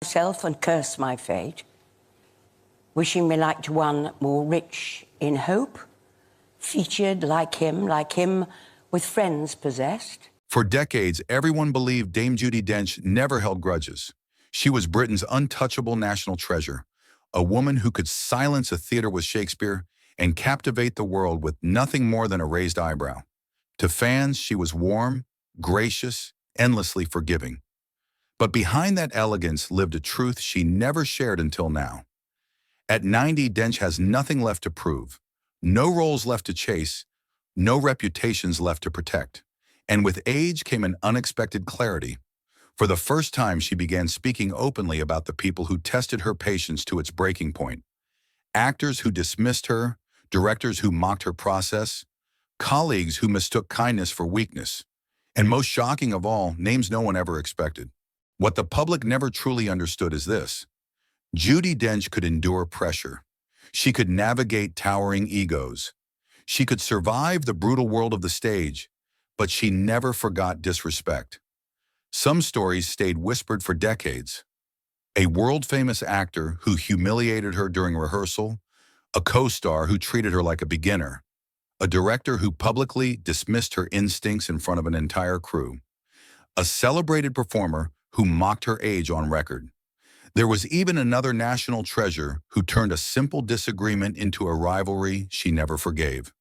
myself and curse my fate, wishing me like to one more rich in hope, featured like him, with friends possessed. For decades, everyone believed Dame Judi Dench never held grudges. She was Britain's untouchable national treasure, a woman who could silence a theater with Shakespeare and captivate the world with nothing more than a raised eyebrow. To fans, she was warm, gracious, endlessly forgiving. But behind that elegance lived a truth she never shared until now. At 90, Dench has nothing left to prove, no roles left to chase, no reputations left to protect. And with age came an unexpected clarity. For the first time, she began speaking openly about the people who tested her patience to its breaking point. Actors who dismissed her, directors who mocked her process, colleagues who mistook kindness for weakness, and most shocking of all, names no one ever expected. What the public never truly understood is this: Judi Dench could endure pressure. She could navigate towering egos. She could survive the brutal world of the stage, but she never forgot disrespect. Some stories stayed whispered for decades. A world-famous actor who humiliated her during rehearsal, a co-star who treated her like a beginner, a director who publicly dismissed her instincts in front of an entire crew, a celebrated performer who mocked her age on record. There was even another national treasure who turned a simple disagreement into a rivalry she never forgave.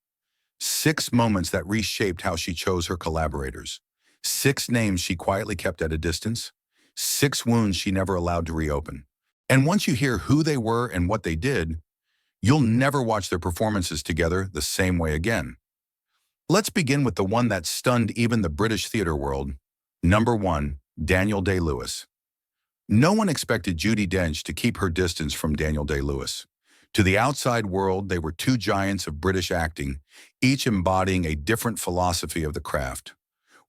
6 moments that reshaped how she chose her collaborators. 6 names she quietly kept at a distance. 6 wounds she never allowed to reopen. And once you hear who they were and what they did, you'll never watch their performances together the same way again. Let's begin with the one that stunned even the British theater world. Number 1, Daniel Day-Lewis. No one expected Judi Dench to keep her distance from Daniel Day-Lewis. To the outside world, they were 2 giants of British acting, each embodying a different philosophy of the craft.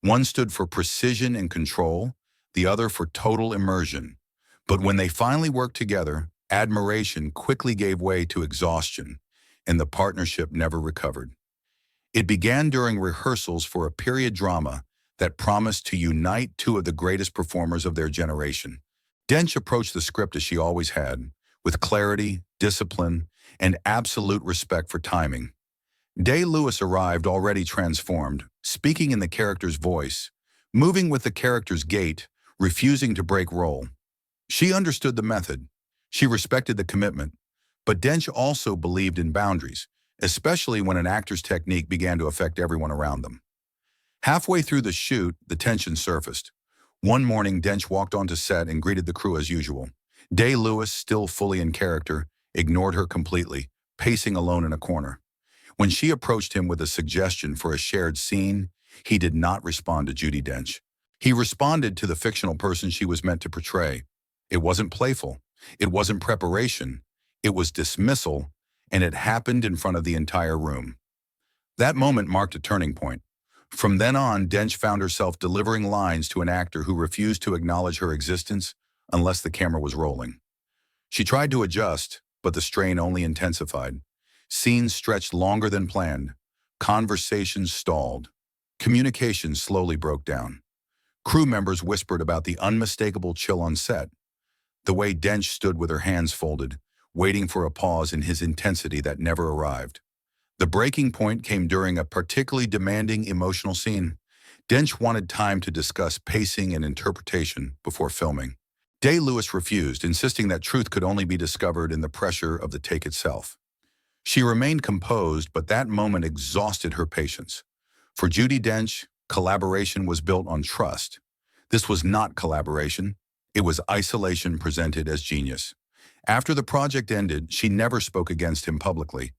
One stood for precision and control, the other for total immersion. But when they finally worked together, admiration quickly gave way to exhaustion, and the partnership never recovered. It began during rehearsals for a period drama that promised to unite 2 of the greatest performers of their generation. Dench approached the script as she always had, with clarity, discipline, and absolute respect for timing. Day-Lewis arrived already transformed, speaking in the character's voice, moving with the character's gait, refusing to break role. She understood the method. She respected the commitment. But Dench also believed in boundaries, especially when an actor's technique began to affect everyone around them. Halfway through the shoot, the tension surfaced. One morning, Dench walked onto set and greeted the crew as usual. Day-Lewis, still fully in character, ignored her completely, pacing alone in a corner. When she approached him with a suggestion for a shared scene, he did not respond to Judi Dench. He responded to the fictional person she was meant to portray. It wasn't playful. It wasn't preparation. It was dismissal, and it happened in front of the entire room. That moment marked a turning point. From then on, Dench found herself delivering lines to an actor who refused to acknowledge her existence unless the camera was rolling. She tried to adjust, but the strain only intensified. Scenes stretched longer than planned. Conversations stalled. Communication slowly broke down. Crew members whispered about the unmistakable chill on set. The way Dench stood with her hands folded, waiting for a pause in his intensity that never arrived. The breaking point came during a particularly demanding emotional scene. Dench wanted time to discuss pacing and interpretation before filming. Day-Lewis refused, insisting that truth could only be discovered in the pressure of the take itself. She remained composed, but that moment exhausted her patience. For Judi Dench, collaboration was built on trust. This was not collaboration. It was isolation presented as genius. After the project ended, she never spoke against him publicly.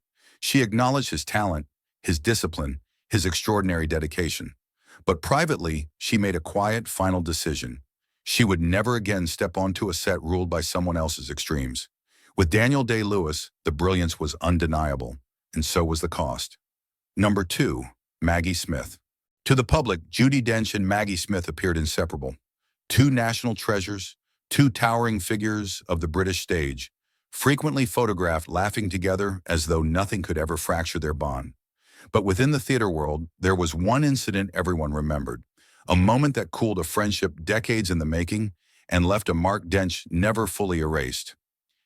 She acknowledged his talent, his discipline, his extraordinary dedication. But privately, she made a quiet, final decision. She would never again step onto a set ruled by someone else's extremes. With Daniel Day-Lewis, the brilliance was undeniable, and so was the cost. Number 2, Maggie Smith. To the public, Judi Dench and Maggie Smith appeared inseparable. 2 national treasures, 2 towering figures of the British stage, frequently photographed laughing together as though nothing could ever fracture their bond. But within the theater world, there was one incident everyone remembered, a moment that cooled a friendship decades in the making and left a mark Dench never fully erased.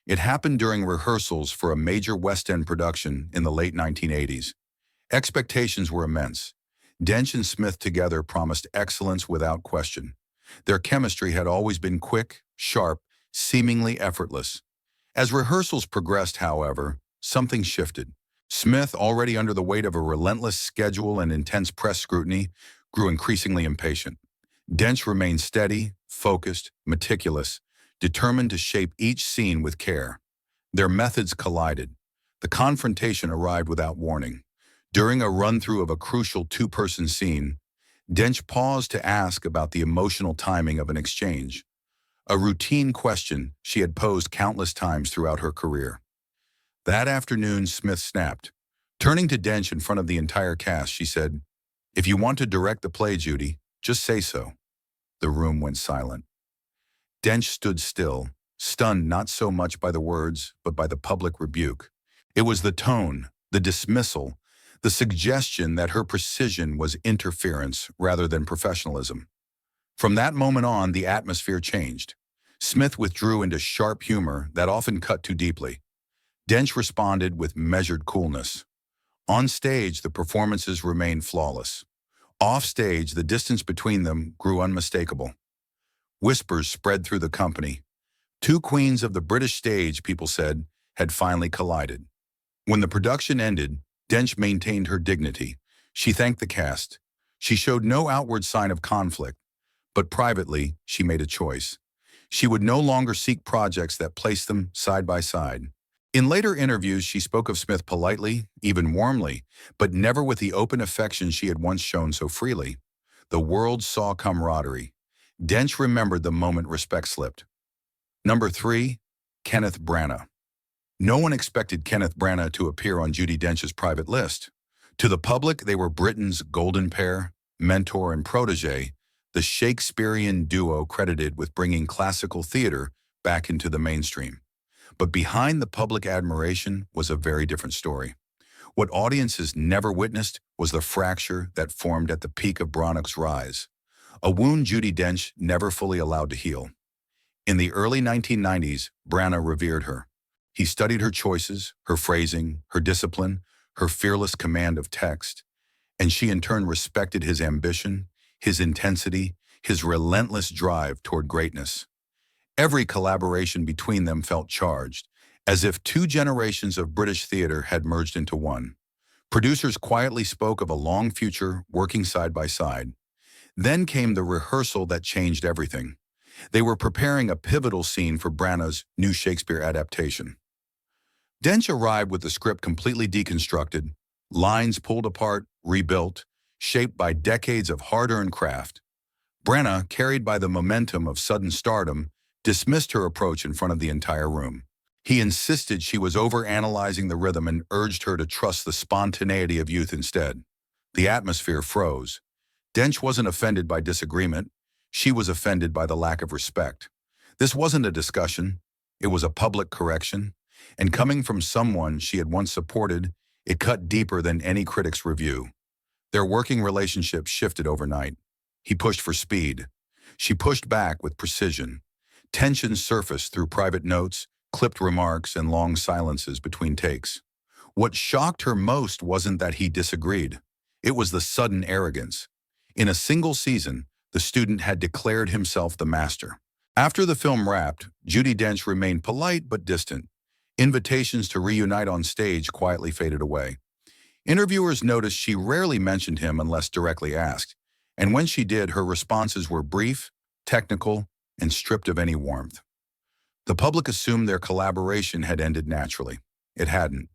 It happened during rehearsals for a major West End production in the late 1980s. Expectations were immense. Dench and Smith together promised excellence without question. Their chemistry had always been quick, sharp, seemingly effortless. As rehearsals progressed, however, something shifted. Smith, already under the weight of a relentless schedule and intense press scrutiny, grew increasingly impatient. Dench remained steady, focused, meticulous, determined to shape each scene with care. Their methods collided. The confrontation arrived without warning. During a run-through of a crucial two-person scene, Dench paused to ask about the emotional timing of an exchange, a routine question she had posed countless times throughout her career. That afternoon, Smith snapped. Turning to Dench in front of the entire cast, she said, "If you want to direct the play, Judi, just say so." The room went silent. Dench stood still, stunned not so much by the words, but by the public rebuke. It was the tone, the dismissal, the suggestion that her precision was interference rather than professionalism. From that moment on, the atmosphere changed. Smith withdrew into sharp humor that often cut too deeply. Dench responded with measured coolness. On stage, the performances remained flawless. Off stage, the distance between them grew unmistakable. Whispers spread through the company. Two queens of the British stage, people said, had finally collided. When the production ended, Dench maintained her dignity. She thanked the cast. She showed no outward sign of conflict, but privately, she made a choice. She would no longer seek projects that placed them side by side. In later interviews, she spoke of Smith politely, even warmly, but never with the open affection she had once shown so freely. The world saw camaraderie. Dench remembered the moment respect slipped. Number 3, Kenneth Branagh. No one expected Kenneth Branagh to appear on Judi Dench's private list. To the public, they were Britain's golden pair, mentor and protege, the Shakespearean duo credited with bringing classical theater back into the mainstream. But behind the public admiration was a very different story. What audiences never witnessed was the fracture that formed at the peak of Branagh's rise, a wound Judi Dench never fully allowed to heal. In the early 1990s, Branagh revered her. He studied her choices, her phrasing, her discipline, her fearless command of text, and she in turn respected his ambition, his intensity, his relentless drive toward greatness. Every collaboration between them felt charged, as if two generations of British theater had merged into one. Producers quietly spoke of a long future working side by side. Then came the rehearsal that changed everything. They were preparing a pivotal scene for Branagh's new Shakespeare adaptation. Dench arrived with the script completely deconstructed, lines pulled apart, rebuilt, shaped by decades of hard-earned craft. Branagh, carried by the momentum of sudden stardom, dismissed her approach in front of the entire room. He insisted she was overanalyzing the rhythm and urged her to trust the spontaneity of youth instead. The atmosphere froze. Dench wasn't offended by disagreement. She was offended by the lack of respect. This wasn't a discussion. It was a public correction. And coming from someone she had once supported, it cut deeper than any critic's review. Their working relationship shifted overnight. He pushed for speed. She pushed back with precision. Tension surfaced through private notes, clipped remarks, and long silences between takes. What shocked her most wasn't that he disagreed. It was the sudden arrogance. In a single season, the student had declared himself the master. After the film wrapped, Judi Dench remained polite but distant. Invitations to reunite on stage quietly faded away. Interviewers noticed she rarely mentioned him unless directly asked, and when she did, her responses were brief, technical, and stripped of any warmth. The public assumed their collaboration had ended naturally. It hadn't.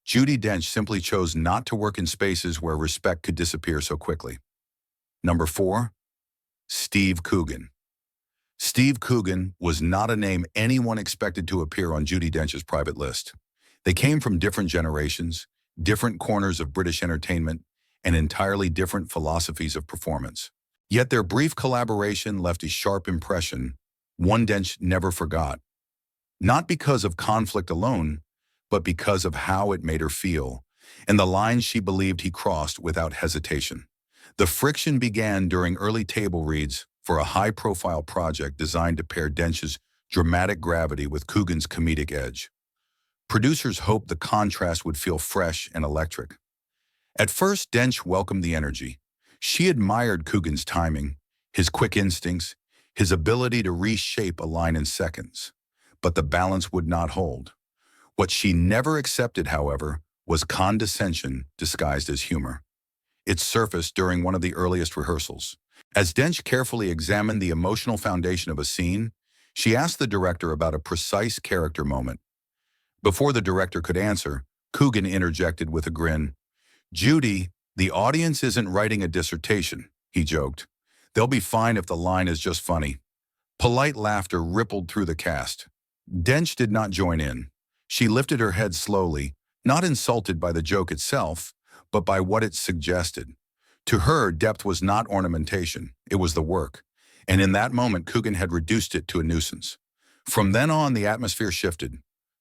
Judi Dench simply chose not to work in spaces where respect could disappear so quickly. Number 4, Steve Coogan. Steve Coogan was not a name anyone expected to appear on Judi Dench's private list. They came from different generations, different corners of British entertainment, and entirely different philosophies of performance. Yet their brief collaboration left a sharp impression, one Dench never forgot. Not because of conflict alone, but because of how it made her feel, and the lines she believed he crossed without hesitation. The friction began during early table reads for for a high-profile project designed to pair Dench's dramatic gravity with Coogan's comedic edge. Producers hoped the contrast would feel fresh and electric. At first, Dench welcomed the energy. She admired Coogan's timing, his quick instincts, his ability to reshape a line in seconds. But the balance would not hold. What she never accepted, however, was condescension disguised as humor. It surfaced during one of the earliest rehearsals. As Dench carefully examined the emotional foundation of a scene, she asked the director about a precise character moment. Before the director could answer, Coogan interjected with a grin. "Judi, the audience isn't writing a dissertation," he joked. "They'll be fine if the line is just funny." Polite laughter rippled through the cast. Dench did not join in. She lifted her head slowly, not insulted by the joke itself, but by what it suggested. To her, depth was not ornamentation, it was the work. And in that moment, Coogan had reduced it to a nuisance. From then on, the atmosphere shifted.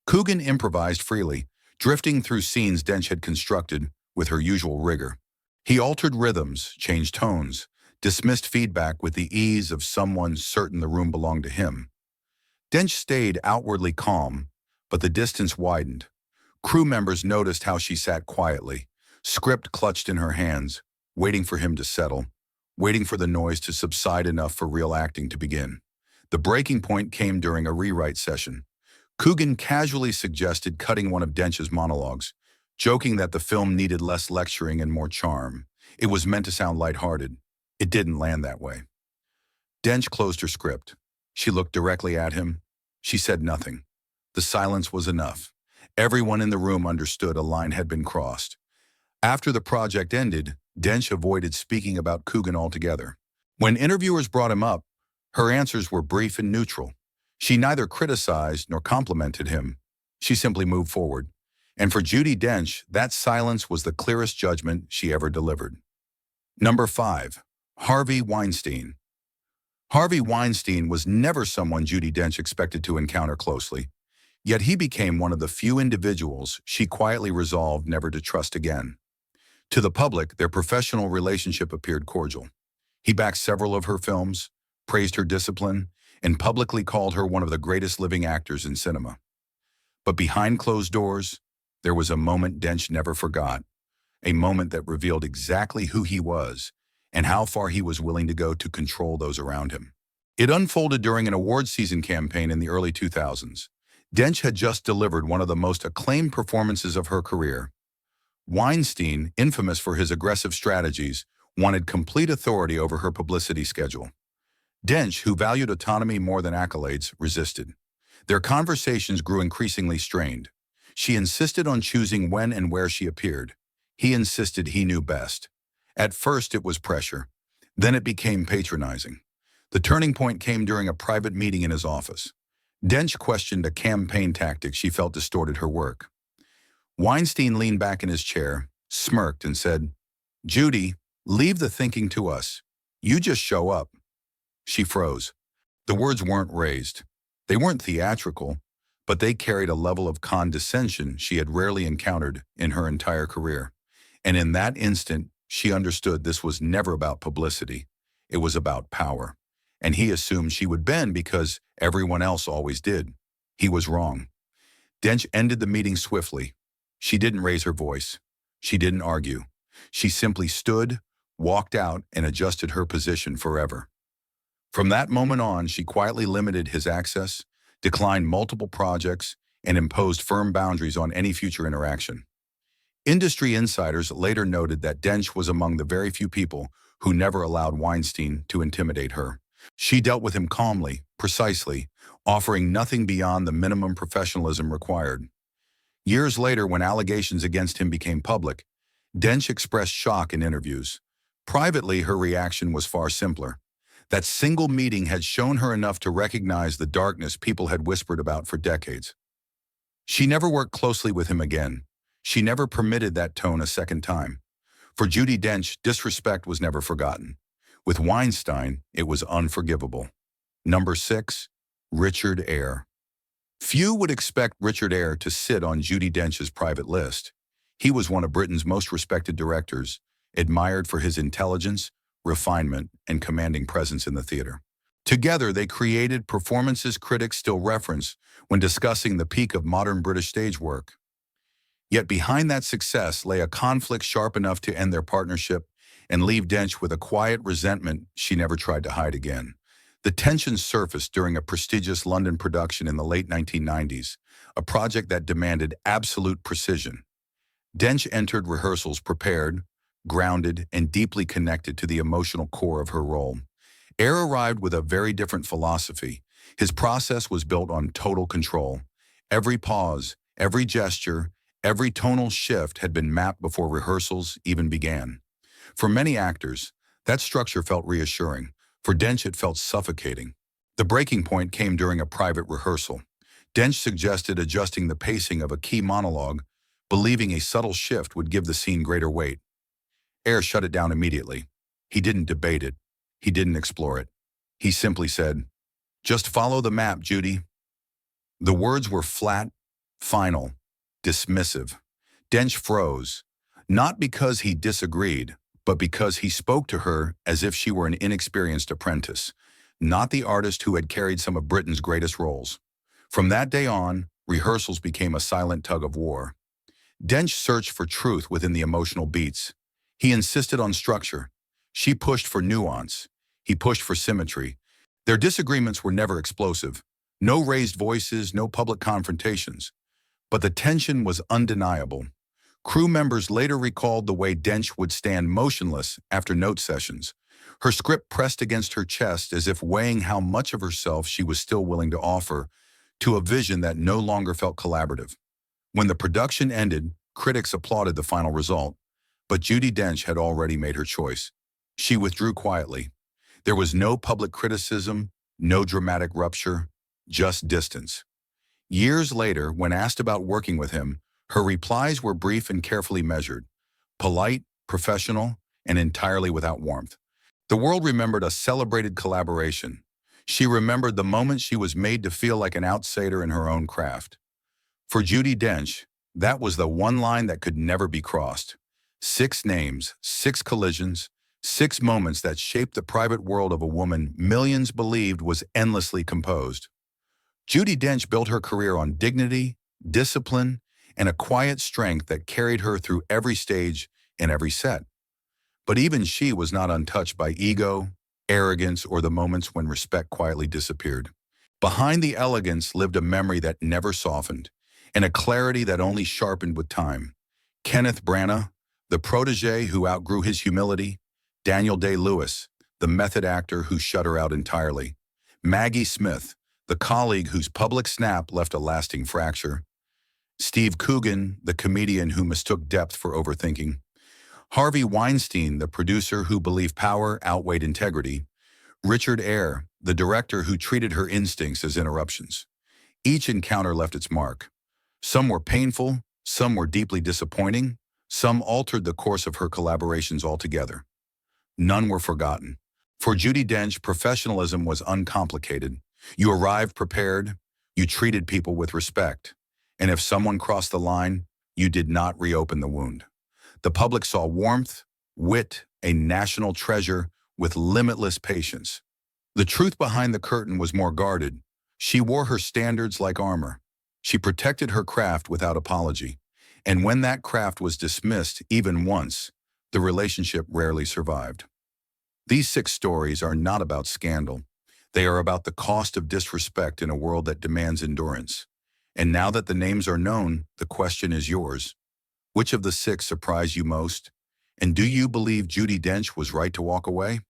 Coogan improvised freely, drifting through scenes Dench had constructed with her usual rigor. He altered rhythms, changed tones, dismissed feedback with the ease of someone certain the room belonged to him. Dench stayed outwardly calm, but the distance widened. Crew members noticed how she sat quietly, script clutched in her hands, waiting for him to settle, waiting for the noise to subside enough for real acting to begin. The breaking point came during a rewrite session. Coogan casually suggested cutting one of Dench's monologues, joking that the film needed less lecturing and more charm. It was meant to sound lighthearted. It didn't land that way. Dench closed her script. She looked directly at him. She said nothing. The silence was enough. Everyone in the room understood a line had been crossed. After the project ended, Dench avoided speaking about Coogan altogether. When interviewers brought him up, her answers were brief and neutral. She neither criticized nor complimented him. She simply moved forward. And for Judi Dench, that silence was the clearest judgment she ever delivered. Number 5. Harvey Weinstein. Harvey Weinstein was never someone Judi Dench expected to encounter closely, yet he became one of the few individuals she quietly resolved never to trust again. To the public, their professional relationship appeared cordial. He backed several of her films, praised her discipline, and publicly called her one of the greatest living actors in cinema. But behind closed doors, there was a moment Dench never forgot, a moment that revealed exactly who he was and how far he was willing to go to control those around him. It unfolded during an awards season campaign in the early 2000s. Dench had just delivered one of the most acclaimed performances of her career. Weinstein, infamous for his aggressive strategies, wanted complete authority over her publicity schedule. Dench, who valued autonomy more than accolades, resisted. Their conversations grew increasingly strained. She insisted on choosing when and where she appeared. He insisted he knew best. At first, it was pressure. Then it became patronizing. The turning point came during a private meeting in his office. Dench questioned a campaign tactic she felt distorted her work. Weinstein leaned back in his chair, smirked, and said, "Judi, leave the thinking to us. You just show up." She froze. The words weren't raised. They weren't theatrical, but they carried a level of condescension she had rarely encountered in her entire career. And in that instant, she understood this was never about publicity. It was about power. And he assumed she would bend because everyone else always did. He was wrong. Dench ended the meeting swiftly. She didn't raise her voice. She didn't argue. She simply stood, walked out, and adjusted her position forever. From that moment on, she quietly limited his access, declined multiple projects, and imposed firm boundaries on any future interaction. Industry insiders later noted that Dench was among the very few people who never allowed Weinstein to intimidate her. She dealt with him calmly, precisely, offering nothing beyond the minimum professionalism required. Years later, when allegations against him became public, Dench expressed shock in interviews. Privately, her reaction was far simpler. That single meeting had shown her enough to recognize the darkness people had whispered about for decades. She never worked closely with him again. She never permitted that tone a second time. For Judi Dench, disrespect was never forgotten. With Weinstein, it was unforgivable. Number 6, Richard Eyre. Few would expect Richard Eyre to sit on Judi Dench's private list. He was one of Britain's most respected directors, admired for his intelligence, refinement, and commanding presence in the theater. Together, they created performances critics still reference when discussing the peak of modern British stage work. Yet behind that success lay a conflict sharp enough to end their partnership and leave Dench with a quiet resentment she never tried to hide again. The tension surfaced during a prestigious London production in the late 1990s, a project that demanded absolute precision. Dench entered rehearsals prepared, grounded, and deeply connected to the emotional core of her role. Eyre arrived with a very different philosophy. His process was built on total control. Every pause, every gesture, every tonal shift had been mapped before rehearsals even began. For many actors, that structure felt reassuring. For Dench, it felt suffocating. The breaking point came during a private rehearsal. Dench suggested adjusting the pacing of a key monologue, believing a subtle shift would give the scene greater weight. Eyre shut it down immediately. He didn't debate it. He didn't explore it. He simply said, "Just follow the map, Judi." The words were flat, final, dismissive. Dench froze, not because he disagreed, but because he spoke to her as if she were an inexperienced apprentice, not the artist who had carried some of Britain's greatest roles. From that day on, rehearsals became a silent tug of war. Dench searched for truth within the emotional beats. He insisted on structure. She pushed for nuance. He pushed for symmetry. Their disagreements were never explosive. No raised voices, no public confrontations. But the tension was undeniable. Crew members later recalled the way Dench would stand motionless after note sessions, her script pressed against her chest as if weighing how much of herself she was still willing to offer to a vision that no longer felt collaborative. When the production ended, critics applauded the final result, but Judi Dench had already made her choice. She withdrew quietly. There was no public criticism, no dramatic rupture, just distance. Years later, when asked about working with him, her replies were brief and carefully measured, polite, professional, and entirely without warmth. The world remembered a celebrated collaboration. She remembered the moment she was made to feel like an outsider in her own craft. For Judi Dench, that was the one line that could never be crossed. 6 names, 6 collisions, 6 moments that shaped the private world of a woman millions believed was endlessly composed. Judi Dench built her career on dignity, discipline, and a quiet strength that carried her through every stage and every set. But even she was not untouched by ego, arrogance, or the moments when respect quietly disappeared. Behind the elegance lived a memory that never softened, and a clarity that only sharpened with time. Kenneth Branagh, the protege who outgrew his humility. Daniel Day-Lewis, the method actor who shut her out entirely. Maggie Smith, the colleague whose public snap left a lasting fracture. Steve Coogan, the comedian who mistook depth for overthinking. Harvey Weinstein, the producer who believed power outweighed integrity. Richard Eyre, the director who treated her instincts as interruptions. Each encounter left its mark. Some were painful, some were deeply disappointing, some altered the course of her collaborations altogether. None were forgotten. For Judi Dench, professionalism was uncomplicated. You arrived prepared, you treated people with respect, and if someone crossed the line, you did not reopen the wound. The public saw warmth, wit, a national treasure with limitless patience. The truth behind the curtain was more guarded. She wore her standards like armor. She protected her craft without apology. And when that craft was dismissed even once, the relationship rarely survived. These 6 stories are not about scandal. They are about the cost of disrespect in a world that demands endurance. And now that the names are known, the question is yours. Which of the 6 surprised you most? And do you believe Judi Dench was right to walk away?